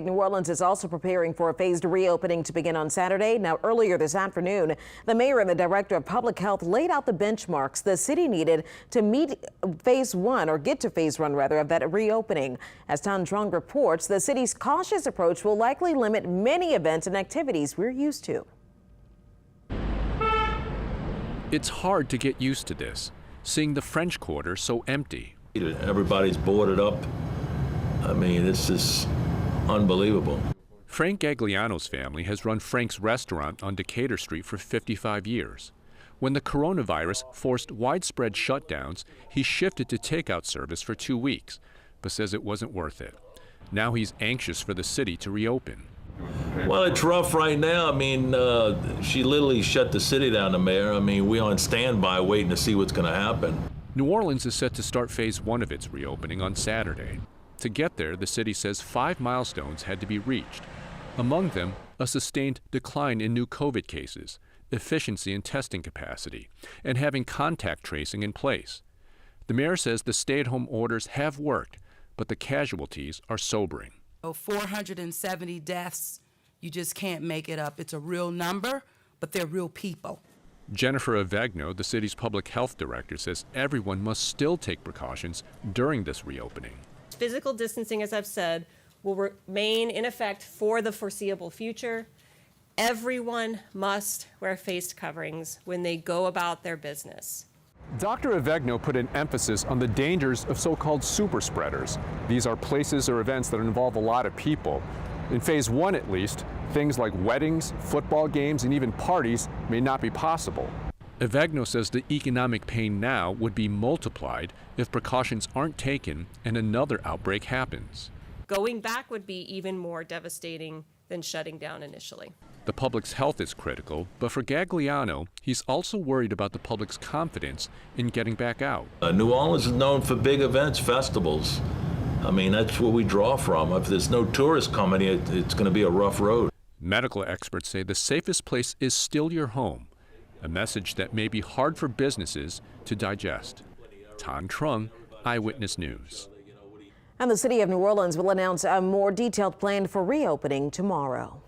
New Orleans is also preparing for a phased reopening to begin on Saturday. Now, earlier this afternoon, the mayor and the director of public health laid out the benchmarks the city needed to meet phase one, or get to phase one rather, of that reopening. As Tan Trung reports, the city's cautious approach will likely limit many events and activities we're used to. It's hard to get used to this, seeing the French Quarter so empty. Everybody's boarded up. I mean, it's just unbelievable. Frank Gagliano's family has run Frank's restaurant on Decatur Street for 55 years. When the coronavirus forced widespread shutdowns, he shifted to takeout service for 2 weeks, but says it wasn't worth it. Now he's anxious for the city to reopen. Well, it's rough right now. I mean, she literally shut the city down, the mayor. I mean, we're on standby waiting to see what's going to happen. New Orleans is set to start phase one of its reopening on Saturday. To get there, the city says 5 milestones had to be reached. Among them, a sustained decline in new COVID cases, efficiency in testing capacity, and having contact tracing in place. The mayor says the stay-at-home orders have worked, but the casualties are sobering. 470 deaths, you just can't make it up. It's a real number, but they're real people. Jennifer Avegno, the city's public health director, says everyone must still take precautions during this reopening. Physical distancing, as I've said, will remain in effect for the foreseeable future. Everyone must wear face coverings when they go about their business. Dr. Avegno put an emphasis on the dangers of so-called super spreaders. These are places or events that involve a lot of people. In phase one, at least, things like weddings, football games, and even parties may not be possible. Avegno says the economic pain now would be multiplied if precautions aren't taken and another outbreak happens. Going back would be even more devastating than shutting down initially. The public's health is critical, but for Gagliano, he's also worried about the public's confidence in getting back out. New Orleans is known for big events, festivals. I mean, that's what we draw from. If there's no tourists coming, it's going to be a rough road. Medical experts say the safest place is still your home, a message that may be hard for businesses to digest. Tan Trung, Eyewitness News. And the city of New Orleans will announce a more detailed plan for reopening tomorrow.